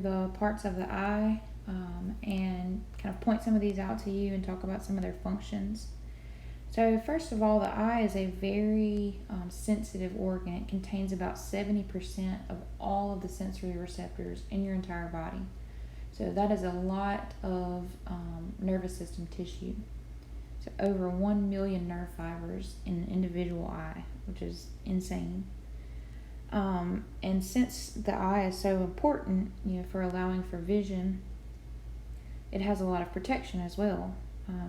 the parts of the eye and kind of point some of these out to you and talk about some of their functions. So first of all, the eye is a very sensitive organ. It contains about 70% of all of the sensory receptors in your entire body. So that is a lot of nervous system tissue. So over 1 million nerve fibers in an individual eye, which is insane. And since the eye is so important, for allowing for vision, it has a lot of protection as well.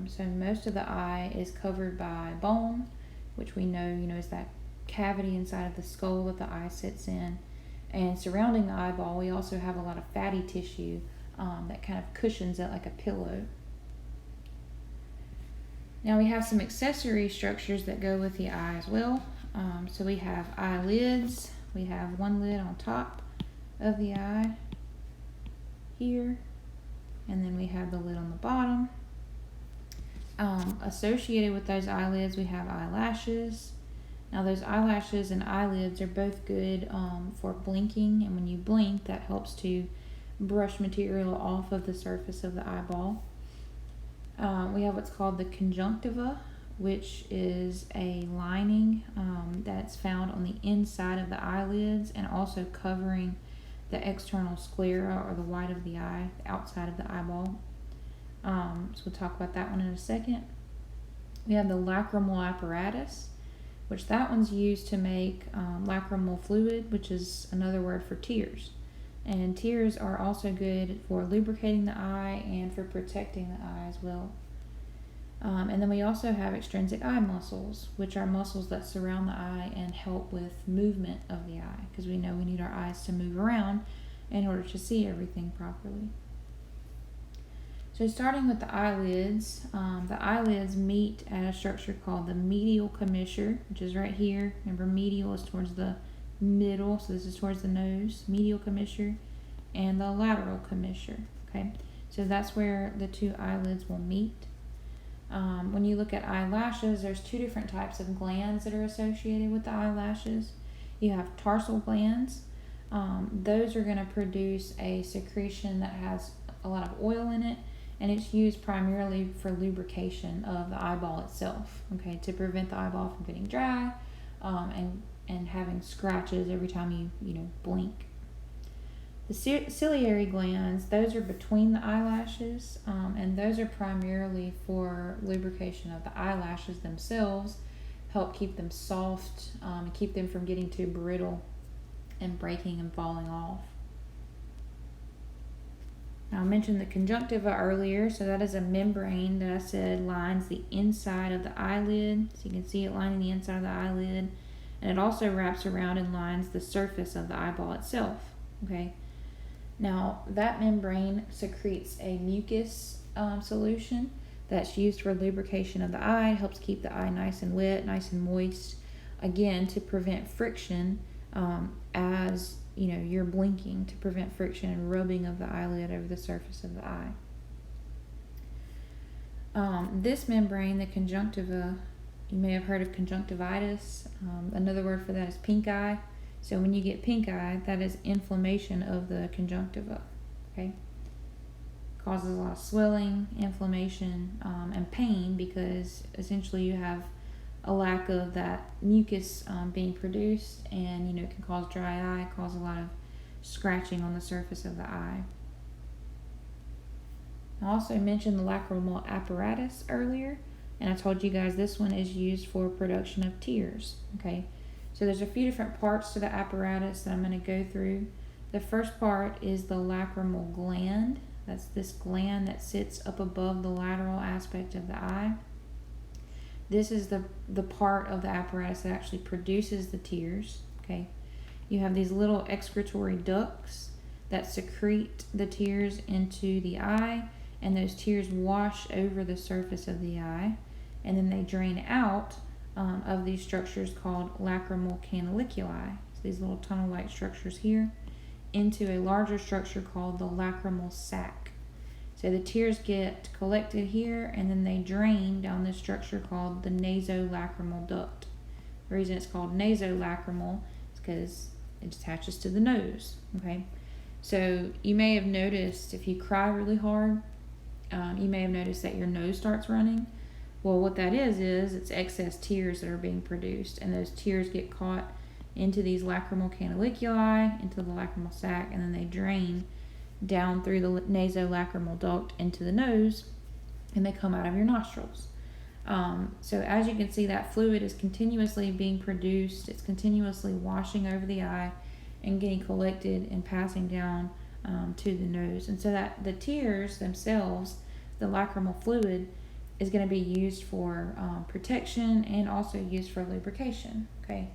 So most of the eye is covered by bone, which we know, is that cavity inside of the skull that the eye sits in. And surrounding the eyeball, we also have a lot of fatty tissue that kind of cushions it like a pillow. Now we have some accessory structures that go with the eye as well. So we have eyelids. We have one lid on top of the eye here, and then we have the lid on the bottom. Associated with those eyelids, we have eyelashes. Now those eyelashes and eyelids are both good for blinking, and when you blink, that helps to brush material off of the surface of the eyeball. We have what's called the conjunctiva, which is a lining that's found on the inside of the eyelids and also covering the external sclera, or the white of the eye, the outside of the eyeball. So we'll talk about that one in a second. We have the lacrimal apparatus, which that one's used to make lacrimal fluid, which is another word for tears. And tears are also good for lubricating the eye and for protecting the eye as well. And then we also have extrinsic eye muscles, which are muscles that surround the eye and help with movement of the eye, because we know we need our eyes to move around in order to see everything properly. So starting with the eyelids meet at a structure called the medial commissure, which is right here. Remember, medial is towards the middle, so this is towards the nose, medial commissure, and the lateral commissure. Okay, so that's where the two eyelids will meet. When you look at eyelashes, there's two different types of glands that are associated with the eyelashes. You have tarsal glands. Those are going to produce a secretion that has a lot of oil in it, and it's used primarily for lubrication of the eyeball itself, okay, to prevent the eyeball from getting dry and having scratches every time you blink. The ciliary glands, those are between the eyelashes, and those are primarily for lubrication of the eyelashes themselves, help keep them soft, and keep them from getting too brittle and breaking and falling off. Now I mentioned the conjunctiva earlier, so that is a membrane that I said lines the inside of the eyelid, so you can see it lining the inside of the eyelid, and it also wraps around and lines the surface of the eyeball itself, okay? Now, that membrane secretes a mucus solution that's used for lubrication of the eye. It helps keep the eye nice and wet, nice and moist, again, to prevent friction as you're blinking, to prevent friction and rubbing of the eyelid over the surface of the eye. This membrane, the conjunctiva, you may have heard of conjunctivitis. Another word for that is pink eye. So when you get pink eye, that is inflammation of the conjunctiva, okay? Causes a lot of swelling, inflammation, and pain, because essentially you have a lack of that mucus being produced, and it can cause dry eye, cause a lot of scratching on the surface of the eye. I also mentioned the lacrimal apparatus earlier, and I told you guys this one is used for production of tears, okay? So there's a few different parts to the apparatus that I'm going to go through. The first part is the lacrimal gland. That's this gland that sits up above the lateral aspect of the eye. This is the part of the apparatus that actually produces the tears, okay? You have these little excretory ducts that secrete the tears into the eye, and those tears wash over the surface of the eye, and then they drain out of these structures called lacrimal canaliculi, so these little tunnel-like structures here, into a larger structure called the lacrimal sac. So the tears get collected here, and then they drain down this structure called the nasolacrimal duct. The reason it's called nasolacrimal is because it attaches to the nose, okay? So you may have noticed if you cry really hard, you may have noticed that your nose starts running. Well, what that is it's excess tears that are being produced, and those tears get caught into these lacrimal canaliculi, into the lacrimal sac, and then they drain down through the nasolacrimal duct into the nose, and they come out of your nostrils. So as you can see, that fluid is continuously being produced. It's continuously washing over the eye and getting collected and passing down to the nose. And so that the tears themselves, the lacrimal fluid, is going to be used for protection and also used for lubrication. Okay,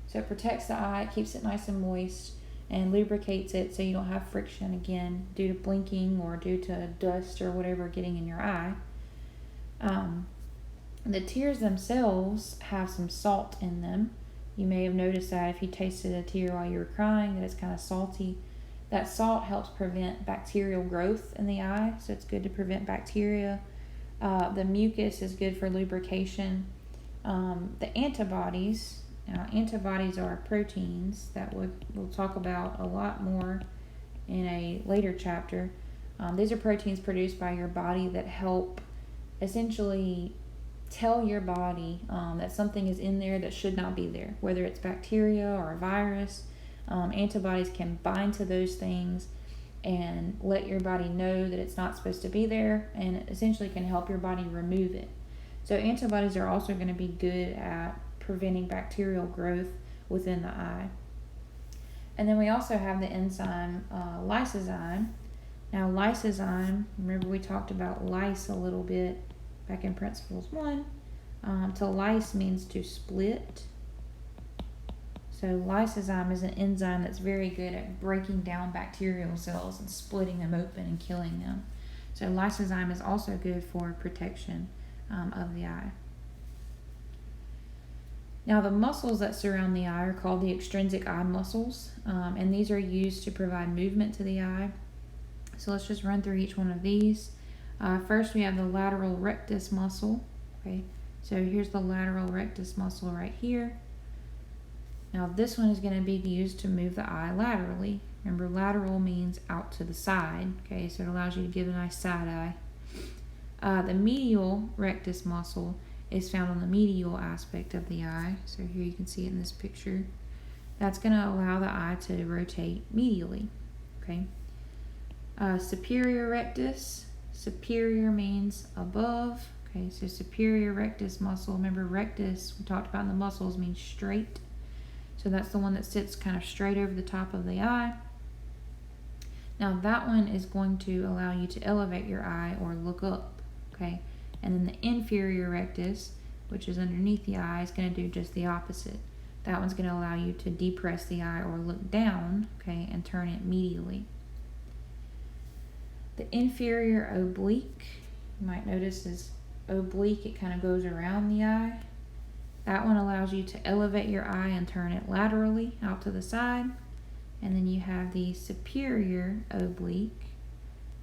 so it protects the eye, it keeps it nice and moist, and lubricates it so you don't have friction again due to blinking or due to dust or whatever getting in your eye. The tears themselves have some salt in them. You may have noticed that if you tasted a tear while you were crying, that it's kind of salty. That salt helps prevent bacterial growth in the eye, so it's good to prevent bacteria. The mucus is good for lubrication. The antibodies, now antibodies are proteins that we'll talk about a lot more in a later chapter. These are proteins produced by your body that help essentially tell your body that something is in there that should not be there, whether it's bacteria or a virus. Antibodies can bind to those things and let your body know that it's not supposed to be there, and it essentially can help your body remove it. So antibodies are also going to be good at preventing bacterial growth within the eye. And then we also have the enzyme lysozyme. Now lysozyme, remember we talked about lyse a little bit back in Principles 1. To lyse means to split. So lysozyme is an enzyme that's very good at breaking down bacterial cells and splitting them open and killing them. So lysozyme is also good for protection of the eye. Now the muscles that surround the eye are called the extrinsic eye muscles, and these are used to provide movement to the eye. So let's just run through each one of these. First we have the lateral rectus muscle. Okay, so here's the lateral rectus muscle right here. Now this one is going to be used to move the eye laterally. Remember, lateral means out to the side. Okay, so it allows you to give a nice side eye. The medial rectus muscle is found on the medial aspect of the eye. So here you can see it in this picture. That's going to allow the eye to rotate medially. Okay. Superior rectus. Superior means above. Okay, so superior rectus muscle. Remember, rectus, we talked about in the muscles, means straight. So that's the one that sits kind of straight over the top of the eye. Now that one is going to allow you to elevate your eye or look up. Okay, and then the inferior rectus, which is underneath the eye, is going to do just the opposite. That one's going to allow you to depress the eye or look down, okay, and turn it medially. The inferior oblique, you might notice is oblique, it kind of goes around the eye. That one allows you to elevate your eye and turn it laterally out to the side. And then you have the superior oblique,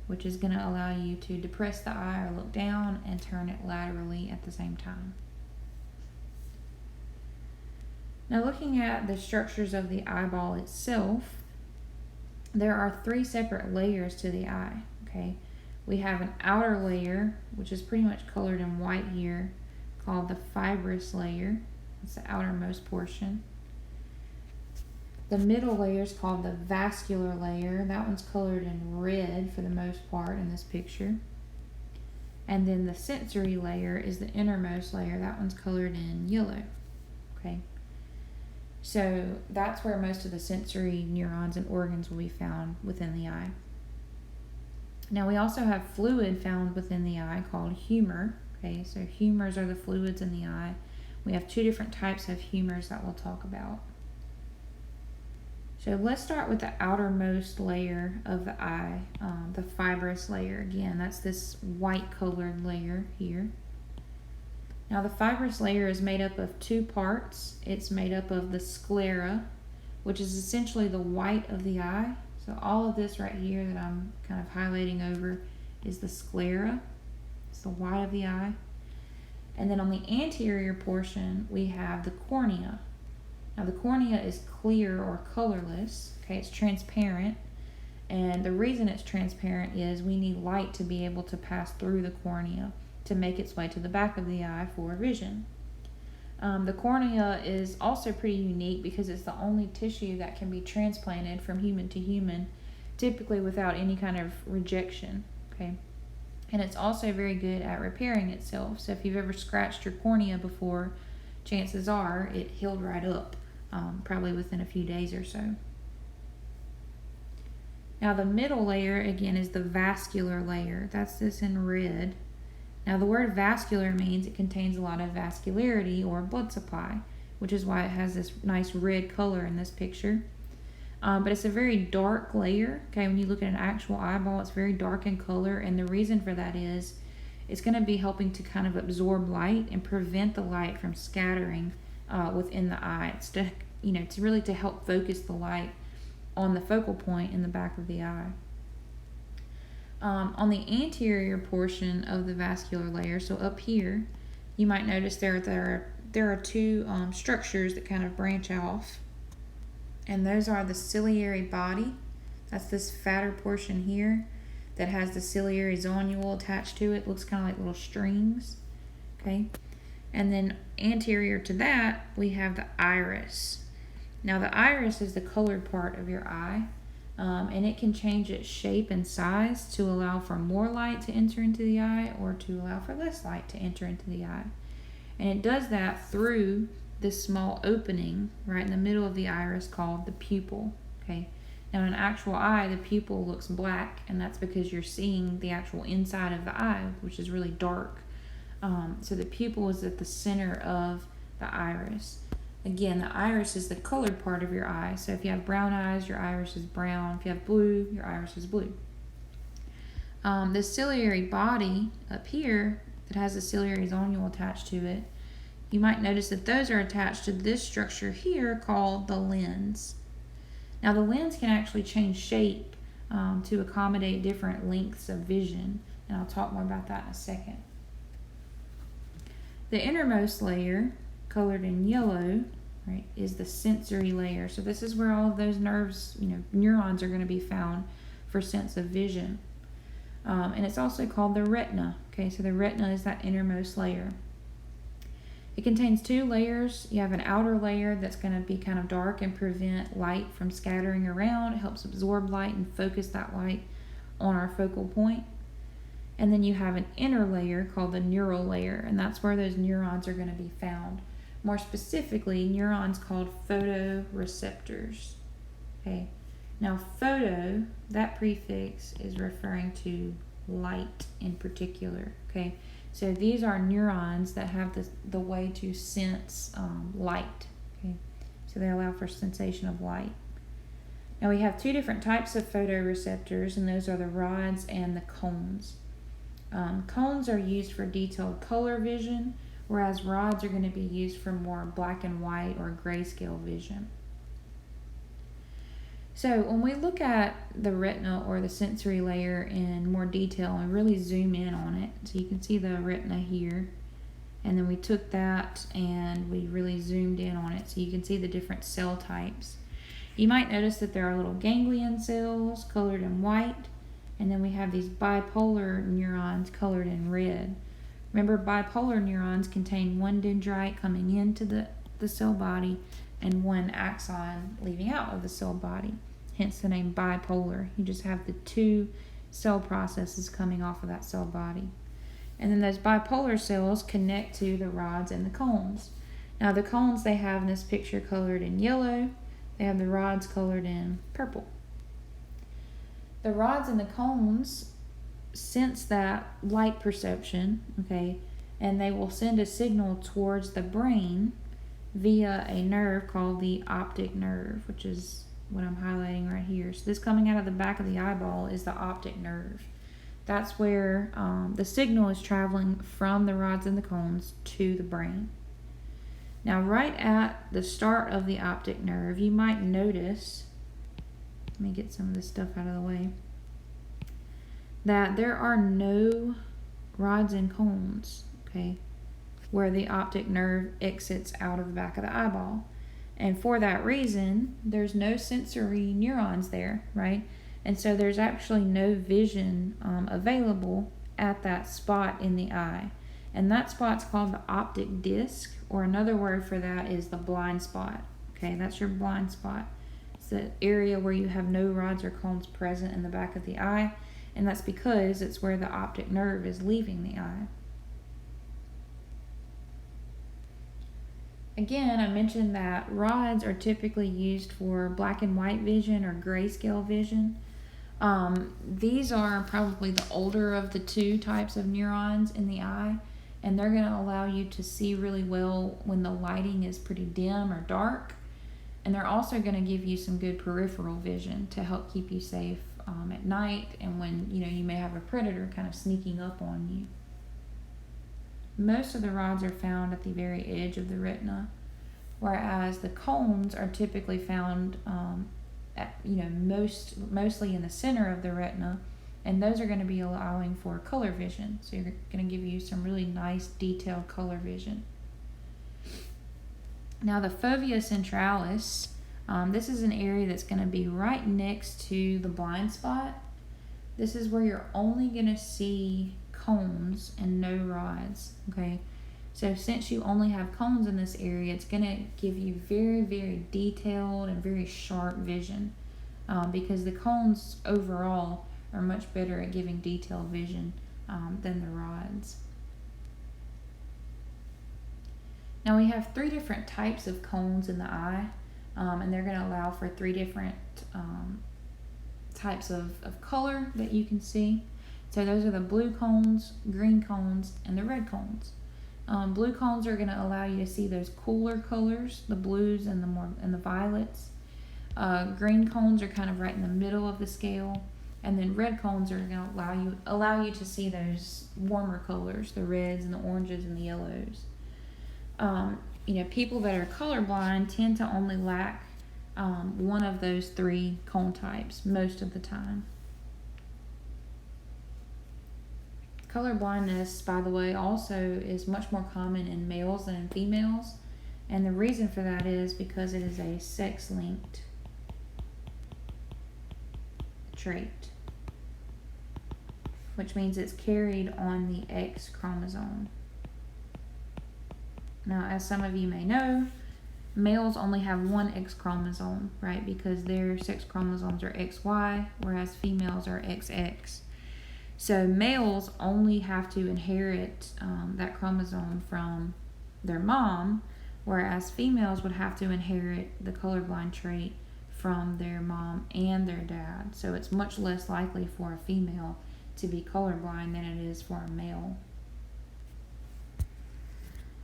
which is going to allow you to depress the eye or look down and turn it laterally at the same time. Now looking at the structures of the eyeball itself, there are 3 separate layers to the eye. Okay, we have an outer layer, which is pretty much colored in white here, called the fibrous layer. It's the outermost portion. The middle layer is called the vascular layer. That one's colored in red for the most part in this picture. And then the sensory layer is the innermost layer. That one's colored in yellow. Okay, so that's where most of the sensory neurons and organs will be found within the eye. Now we also have fluid found within the eye called humor. Okay, so humors are the fluids in the eye. We have 2 different types of humors that we'll talk about. So let's start with the outermost layer of the eye, the fibrous layer. Again, that's this white colored layer here. Now the fibrous layer is made up of 2 parts. It's made up of the sclera, which is essentially the white of the eye. So all of this right here that I'm kind of highlighting over is the sclera. It's the white of the eye. And then on the anterior portion, we have the cornea. Now the cornea is clear or colorless. Okay, it's transparent. And the reason it's transparent is we need light to be able to pass through the cornea to make its way to the back of the eye for vision. The cornea is also pretty unique because it's the only tissue that can be transplanted from human to human, typically without any kind of rejection. Okay, and it's also very good at repairing itself. So if you've ever scratched your cornea before, chances are it healed right up, probably within a few days or so. Now the middle layer, again, is the vascular layer. That's this in red. Now the word vascular means it contains a lot of vascularity or blood supply, which is why it has this nice red color in this picture. But it's a very dark layer. Okay, when you look at an actual eyeball, it's very dark in color, and the reason for that is it's going to be helping to kind of absorb light and prevent the light from scattering within the eye. It's to really to help focus the light on the focal point in the back of the eye. On the anterior portion of the vascular layer, so up here, you might notice there are two structures that kind of branch off, and those are the ciliary body. That's this fatter portion here that has the ciliary zonule attached to it. Looks kind of like little strings. Okay, and then anterior to that, we have the iris. Now the iris is the colored part of your eye. And it can change its shape and size to allow for more light to enter into the eye or to allow for less light to enter into the eye. And it does that through this small opening right in the middle of the iris called the pupil. Okay. Now in an actual eye, the pupil looks black, and that's because you're seeing the actual inside of the eye, which is really dark. So the pupil is at the center of the iris. Again, the iris is the colored part of your eye. So if you have brown eyes, your iris is brown. If you have blue, your iris is blue. The ciliary body up here that has the ciliary zonule attached to it, you might notice that those are attached to this structure here called the lens. Now the lens can actually change shape to accommodate different lengths of vision, and I'll talk more about that in a second. The innermost layer, colored in yellow, right, is the sensory layer. So this is where all of those nerves, neurons are going to be found for sense of vision. And it's also called the retina. Okay, so the retina is that innermost layer. It contains two layers. You have an outer layer that's going to be kind of dark and prevent light from scattering around. It helps absorb light and focus that light on our focal point. And then you have an inner layer called the neural layer, and that's where those neurons are going to be found. More specifically, neurons called photoreceptors. Okay. Now, photo, that prefix is referring to light in particular. Okay. So these are neurons that have the way to sense light. Okay. So they allow for sensation of light. Now we have two different types of photoreceptors, and those are the rods and the cones. Cones are used for detailed color vision, whereas rods are going to be used for more black and white or grayscale vision. So when we look at the retina or the sensory layer in more detail and really zoom in on it, so you can see the retina here, and then we took that and we really zoomed in on it so you can see the different cell types. You might notice that there are little ganglion cells colored in white, and then we have these bipolar neurons colored in red. Remember, bipolar neurons contain one dendrite coming into the cell body and one axon leaving out of the cell body. Hence the name bipolar. You just have the two cell processes coming off of that cell body. And then those bipolar cells connect to the rods and the cones. Now the cones they have in this picture colored in yellow. They have the rods colored in purple. The rods and the cones sense that light perception, okay, and they will send a signal towards the brain via a nerve called the optic nerve, which is what I'm highlighting right here. So this coming out of the back of the eyeball is the optic nerve. That's where the signal is traveling from the rods and the cones to the brain. Now, right at the start of the optic nerve, you might notice, let me get some of this stuff out of the way, that there are no rods and cones, okay, where the optic nerve exits out of the back of the eyeball. And for that reason, there's no sensory neurons there, right? And so there's actually no vision available at that spot in the eye. And that spot's called the optic disc, or another word for that is the blind spot. Okay, that's your blind spot. It's the area where you have no rods or cones present in the back of the eye, and that's because it's where the optic nerve is leaving the eye. Again, I mentioned that rods are typically used for black and white vision or grayscale vision. These are probably the older of the two types of neurons in the eye, and they're going to allow you to see really well when the lighting is pretty dim or dark. And they're also going to give you some good peripheral vision to help keep you safe at night and when you may have a predator kind of sneaking up on you. Most of the rods are found at the very edge of the retina, whereas the cones are typically found mostly in the center of the retina, and those are going to be allowing for color vision. So you're going to give you some really nice detailed color vision. Now the fovea centralis, this is an area that's going to be right next to the blind spot. This is where you're only going to see cones and no rods. Okay, so since you only have cones in this area, it's going to give you very, very detailed and very sharp vision, because the cones overall are much better at giving detailed vision than the rods. Now we have 3 different types of cones in the eye, and they're going to allow for 3 different types of color that you can see. So those are the blue cones, green cones, and the red cones. Blue cones are going to allow you to see those cooler colors, the blues and the violets. Green cones are kind of right in the middle of the scale, and then red cones are going to allow you to see those warmer colors, the reds and the oranges and the yellows. People that are colorblind tend to only lack one of those 3 cone types most of the time. Color blindness, by the way, also is much more common in males than in females, and the reason for that is because it is a sex-linked trait, which means it's carried on the X chromosome. Now, as some of you may know, males only have one X chromosome, right? Because their sex chromosomes are XY, whereas females are XX. So males only have to inherit that chromosome from their mom, whereas females would have to inherit the colorblind trait from their mom and their dad. So it's much less likely for a female to be colorblind than it is for a male.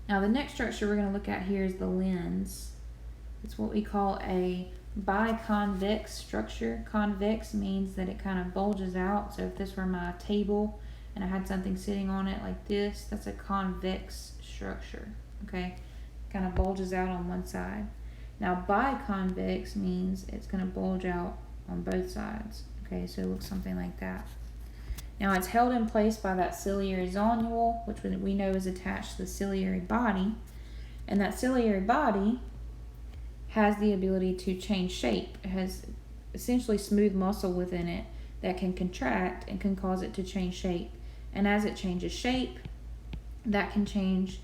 Now the next structure we're going to look at here is the lens. It's what we call a biconvex structure. Convex means that it kind of bulges out. So if this were my table and I had something sitting on it like this, that's a convex structure. Okay, kind of bulges out on one side. Now biconvex means it's going to bulge out on both sides. Okay, so it looks something like that. Now it's held in place by that ciliary zonule, which we know is attached to the ciliary body, and that ciliary body has the ability to change shape. It has essentially smooth muscle within it that can contract and can cause it to change shape. And as it changes shape, that can change,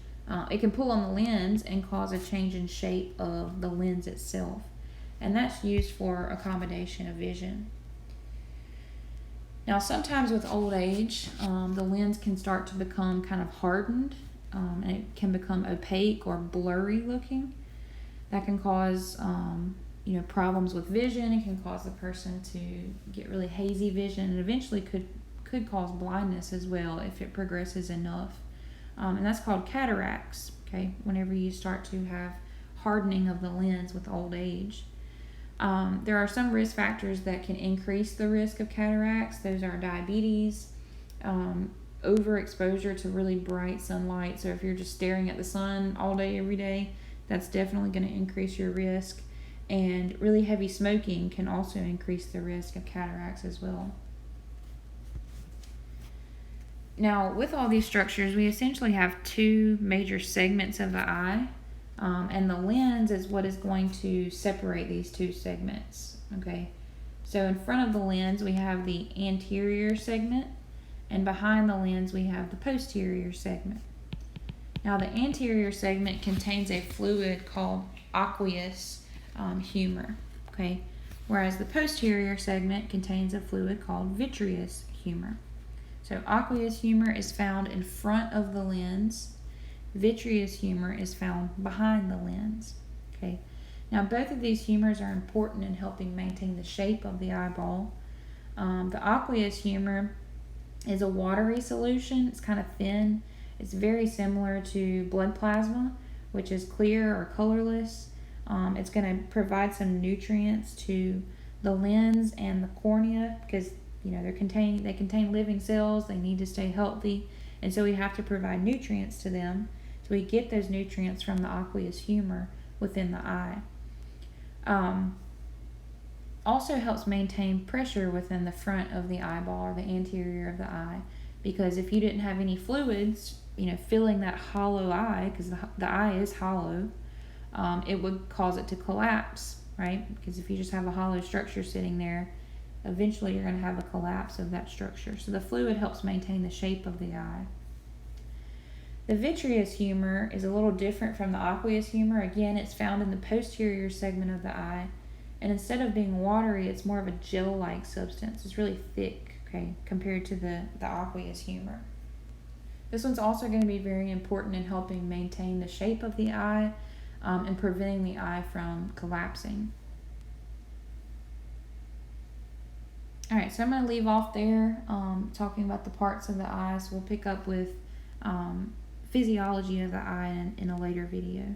it can pull on the lens and cause a change in shape of the lens itself. And that's used for accommodation of vision. Now, sometimes with old age, the lens can start to become kind of hardened, and it can become opaque or blurry looking. That can cause, problems with vision. It can cause the person to get really hazy vision, and eventually could cause blindness as well if it progresses enough. And that's called cataracts. Okay, whenever you start to have hardening of the lens with old age. There are some risk factors that can increase the risk of cataracts. Those are diabetes, overexposure to really bright sunlight. So if you're just staring at the sun all day, every day, that's definitely going to increase your risk. And really heavy smoking can also increase the risk of cataracts as well. Now, with all these structures, we essentially have 2 major segments of the eye. And the lens is what is going to separate these 2 segments. Okay, So in front of the lens, we have the anterior segment, and behind the lens, we have the posterior segment. Now, the anterior segment contains a fluid called aqueous humor, okay? Whereas the posterior segment contains a fluid called vitreous humor. So aqueous humor is found in front of the lens. Vitreous humor is found behind the lens, okay? Now, both of these humors are important in helping maintain the shape of the eyeball. The aqueous humor is a watery solution. It's kind of thin. It's very similar to blood plasma, which is clear or colorless. It's going to provide some nutrients to the lens and the cornea because they contain living cells. They need to stay healthy, and so we have to provide nutrients to them. So we get those nutrients from the aqueous humor within the eye. Also helps maintain pressure within the front of the eyeball or the anterior of the eye, because if you didn't have any fluids filling that hollow eye, because the eye is hollow, it would cause it to collapse, right? Because if you just have a hollow structure sitting there, eventually you're going to have a collapse of that structure. So the fluid helps maintain the shape of the eye. The vitreous humor is a little different from the aqueous humor. Again, it's found in the posterior segment of the eye, and instead of being watery, it's more of a gel-like substance. It's really thick, okay, compared to the aqueous humor. This one's also going to be very important in helping maintain the shape of the eye and preventing the eye from collapsing. All right, so I'm going to leave off there talking about the parts of the eye. So we'll pick up with physiology of the eye in a later video.